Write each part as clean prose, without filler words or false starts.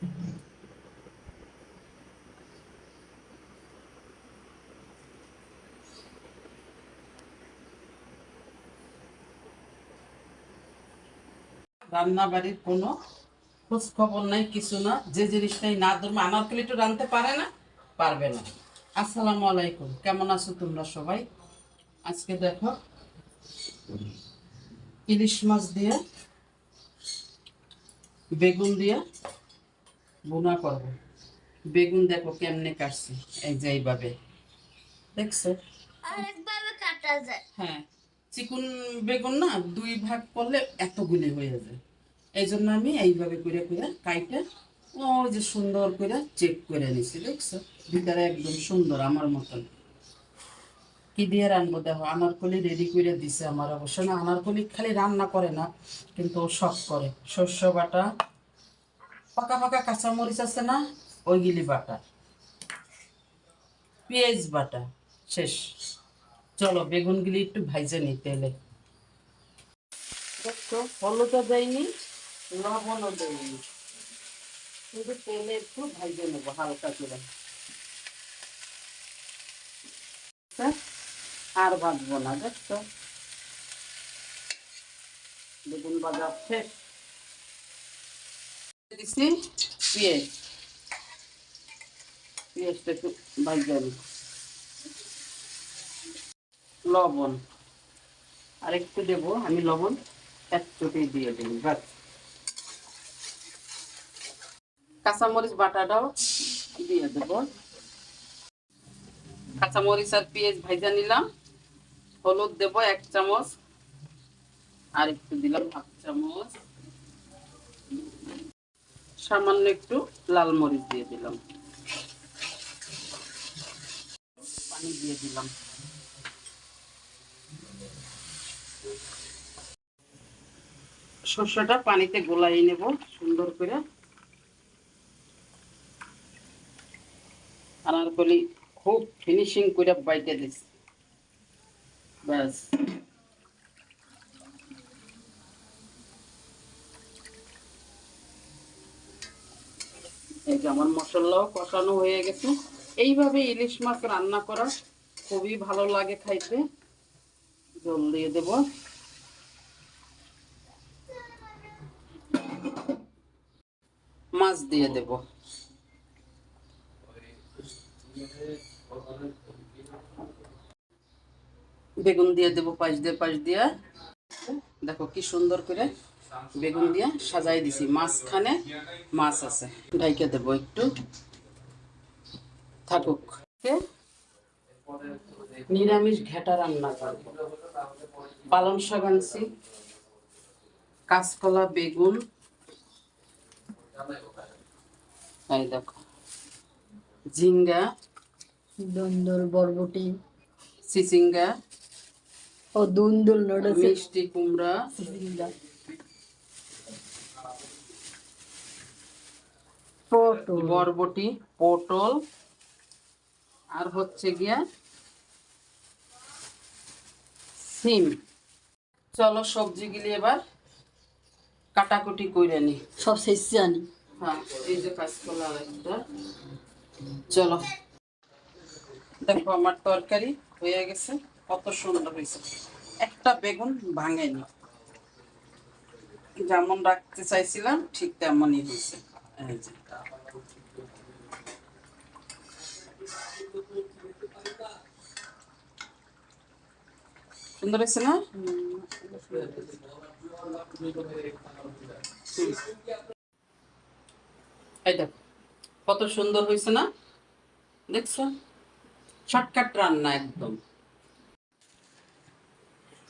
রান্না বাড়ির কোনো খোঁজ খবর নাই, কিছু না। যে জিনিসটাই না ধরবে, আনারকলি একটু রাঁধতে পারে না, পারবে না। আসসালামু আলাইকুম, কেমন আছো তোমরা সবাই? আজকে দেখো ইলিশ মাছ দিয়ে বেগুন দিয়ে ভুনা করবো। বেগুন দেখো কেমনে কাটছি, এই যে এইভাবে, দেখছো? আরেকভাবে কাটা যায়, হ্যাঁ। চিকন বেগুন না, দুই ভাগ করলে এতগুলি হয়ে যায়। এই জন্য আমি এইভাবে করে করে কাইটা ও যে সুন্দর করে চেক করে নিছি, দেখছো? ভিতরে একদম সুন্দর আমার মতন। কি দিয়ে রান্নবো দেখো, আনারকলি রেডি করে দিছে আমার। অবশ্য না, আনারকলি খালি রান্না করে না, কিন্তু ও সব করে। শস্য বাটা, পাকা পাকা কাঁচামরিচ আছে না, ওইগুলি বাটা, পেঁয়াজ বাটা, শেষ। চলো বেগুনগুলি একটু ভাইজে নি তেলে। দেখছো হলুদও দেয়নি, লবণও দেয়নি, শুধু তেলে একটু ভাইজে নেবো হালকা করে। আর ভাজবো না, দেখছো? বেগুন ভাজা শেষ। দিছি পেঁয়াজ, পেঁয়াজটা একটু ভাজে নিই। লবণ আর একটু দেবো আমি, লবণ এক চুটি দিয়ে দিই, বাস। কাঁচামরিচ বাটাটাও দিয়ে দেবো। কাঁচামরিচ আর পেঁয়াজ ভাজা নিলাম। হলুদ দেবো 1 চামচ, আর একটু দিলাম 1/2 চামচ। সামান্য একটু লাল মরিচ দিয়ে দিলাম, পানি দিয়ে দিলাম। সর্ষেটা পানিতে গোলাই নেব সুন্দর করে। আনারকলি খুব ফিনিশিং করে বাইটে দিছি, ব্যাস। এই যে আমার মশলাও কষানো হয়ে গেছে। এইভাবে ইলিশ মাছ রান্না করা খুবই ভালো লাগে খাইতে। জল দিয়ে দেব। মাছ দিয়ে দেব। বেগুন দিয়ে দেব পাশ দিয়ে পাশ দিয়ে। দেখো কি সুন্দর করে বেগুন দিয়ে সাজাই দিছি, মাঝখানে মাছ আছে। ঢাইকে দেব একটু, থাকুক। নিরামিষ ঘেটা রান্না করব। পালং শাক আনছি, কাঁচকলা, বেগুন, এই দেখো ঝিঙ্গা, দুন্দুল বরবটি, চিচিঙ্গা, ও দুন্দুল নড়ে মিষ্টি কুমড়া, চিচিঙ্গা, পটল, বরবটি, পটল, আর হচ্ছে গিয়া সিম। চলো সবজিগুলি এবার কাটাকুটি করে নি, সব শেষ জানি। হ্যাঁ এই যে কাঁচকলা একটা। চলো দেখো আমার তরকারি হয়ে গেছে, কত সুন্দর হয়েছে। একটা বেগুন ভাঙেনি, যেমন রাখতে চাইছিলাম ঠিক তেমনই হয়েছে। এই যে সুন্দর হয়েছে না? এই দেখো কত সুন্দর হয়েছে না, দেখছো? শর্টকাট রান্না একদম।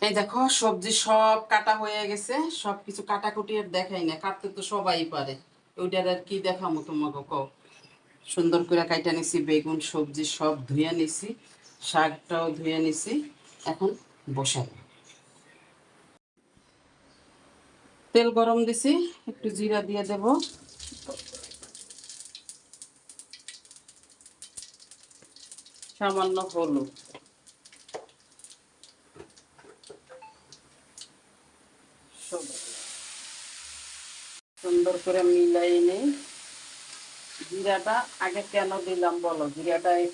এই দেখো সবজি সব কাটা হয়ে গেছে, সবকিছু কাটাকুটি আর দেখাই না, কাটতে তো সবাই পারে, ওইটার আর কি দেখামো তোমাকে কও। সুন্দর করে কাইটা নিছি, বেগুন সবজি সব ধুয়ে নিছি, শাকটাও ধুয়ে নিছি। এখন বসাবো। তেল গরম দিছি, একটু জিরা দিয়ে দেব, সামান্য হলুদ, সুন্দর করে মিলাই নেই। জিরাটা আগে কেন দিলাম বলো, জিরাটা এই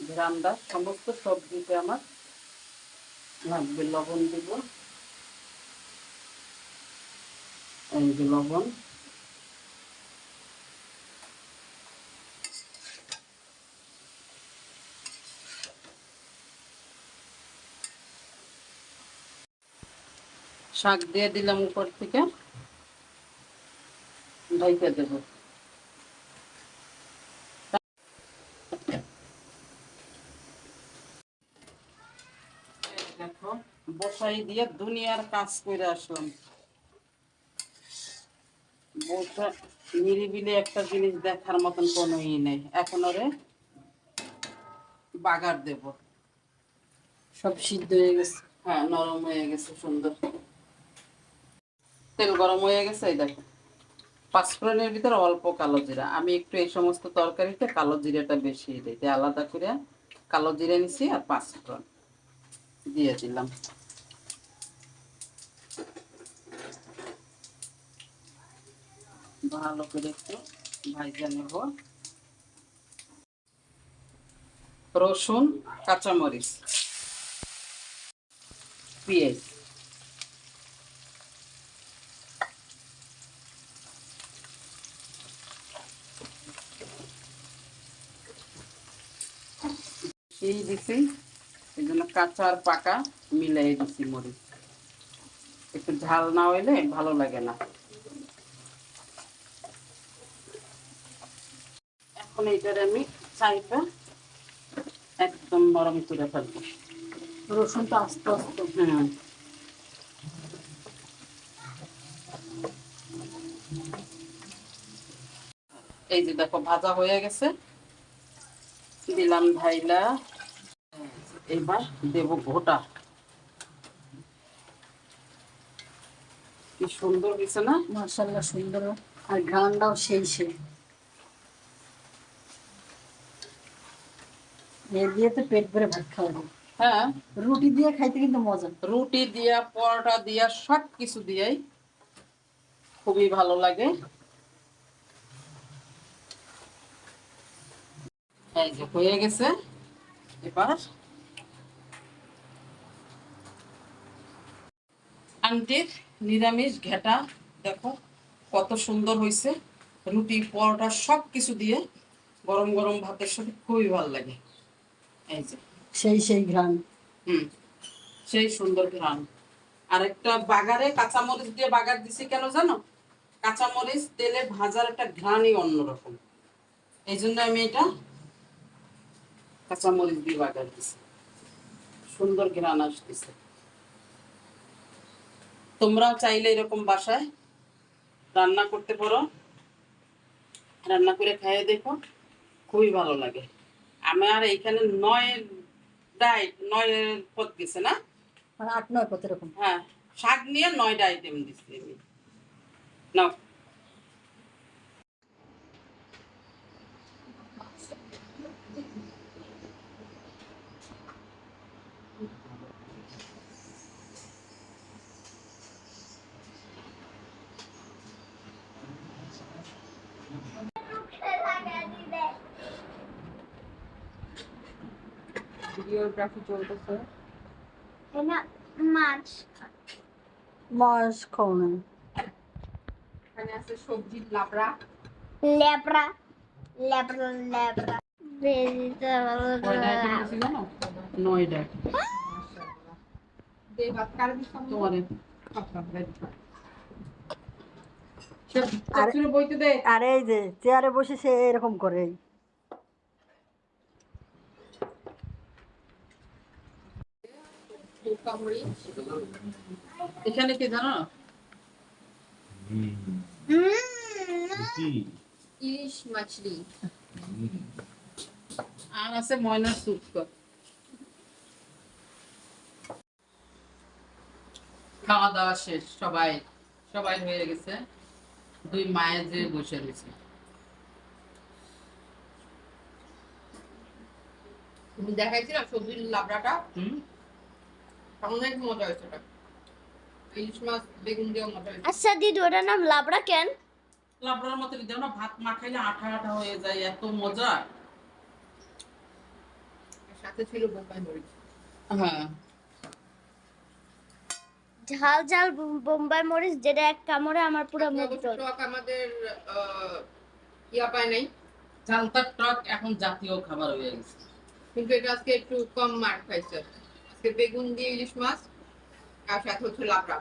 ঘ্রানটা সমস্ত সবজিতে আমার লাগবে। লবণ দিব, এই যে লবণ, শাক দিয়ে দিলাম উপর থেকে, ঢাইকা দেব। দেখো বসাই দিয়ে দুনিয়ার কাজ করে আসলাম। বসে নিরিবিলি একটা জিনিস দেখার মতন কোনো ই নেই। এখন ওরে বাগার দেব। সব সিদ্ধ হয়ে গেছে। হ্যাঁ, নরম হয়ে গেছে সুন্দর। তেল গরম হয়ে গেছে, এই দেখো পাঁচফোড়নের ভিতরে অল্প কালো জিরা। আমি একটু এই সমস্ত তরকারিতে কালো জিরাটা বেশি দিই, তাই আলাদা করে কালো জিরা নিছি আর পাঁচফোড়ন দিয়ে দিলাম। ভালো করে একটু ভাজা নেব। রসুন, কাঁচামরিচ, পেঁয়াজ, এই দিছি, এই জন্য কাঁচা আর পাকা মিলাই দিছি মরিচ। একটু ঝাল না হইলে ভালো লাগে না। এখন এইটারে আমি চাইটা একদম নরম করে ফেলবো। রসুনটা আস্তে আস্তে। হ্যাঁ, এই যে দেখো ভাজা হয়ে গেছে, দিলাম ঢাইলা। এবার দেব গোটা। কি সুন্দর হয়েছে না? মাশাআল্লাহ সুন্দর। আর ঘ্রাণটাও সেই সেই। এ দিয়ে তো পেট ভরে ভাত খাওয়া যায়। হ্যাঁ, রুটি দিয়ে খাইতে কিন্তু মজা। রুটি দিয়া, পরোটা দিয়া, সব কিছু দিয়াই খুবই ভালো লাগে। এই যে হয়ে গেছে। এবার আন্টির নিরামিষ ঘেটা দেখো কত সুন্দর হয়েছে। রুটি, পরোটা সব কিছু দিয়ে গরম গরম ভাতের সাথে খুবই ভালো লাগে। এই যে সেই সেই ঘ্রাণ। হুম, সেই সুন্দর ঘ্রাণ। আর একটা বাগারে কাঁচামরিচ দিয়ে বাগার দিছি কেন জানো? কাঁচামরিচ তেলে ভাজার একটা ঘ্রাণই অন্যরকম। এই জন্য আমি এটা কাঁচামরিচ দিয়ে বাগার দিছি, সুন্দর ঘ্রাণ আসতেছে। তোমরাও চাইলে এরকম বাসায় রান্না করতে পারো, রান্না করে খাইয়ে দেখো, খুবই ভালো লাগে। আমার এইখানে 9 পদ গেছে না? মানে 8-9 কত রকম। হ্যাঁ, শাক নিয়ে 9টা আইটেম দিচ্ছি আমি। নাও। ভিডিওগ্রাফি চলতেছে। মাছ মাছ খাও না। এখানে আছে সবজির লাবড়া। লেবরা লেবরা লেবরা কয়টা আইটেম দিছি জানো? 9টা। তোমারে বইতে দে। আর এই যে চেয়ারে বসে সে এরকম করে। এখানে কি জানো? ইলিশ মাছলি। আর আছে ময়নার স্যুপ। খাওয়া দাওয়া শেষ, সবাই সবাই হয়ে গেছে। দুই মায়ের যে বসে রয়েছে। তুমি দেখাইছিলা সবজির লাবড়াটা? অনেক মজা হয়েছে। ইলিশ মাছ বেগুন দিয়ে মজা হয়েছে। আচ্ছা দিদি ওটার নাম লাবড়া কেন? লাবড়ার মতো দেও না, ভাত মাখাইলে আঠা আঠা হয়ে যায়, এত মজা। সাথে ছিল বোম্বাই মরিচ। হ্যাঁ ঝাল ঝাল বোম্বাই মরিচ, যেটা এক কামড়ে আমার পুরো আজকে মুখ অবশ্য জ্বলে। টক আমাদের ইয়া পায় নাই, চালতার টক এখন জাতীয় খাবার হয়ে গেছে। কিন্তু এটা আজকে একটু কম মার খাইছে। আজকে বেগুন দিয়ে ইলিশ মাছ আর সাথে হচ্ছে লাবড়া।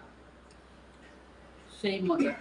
সেই মজা।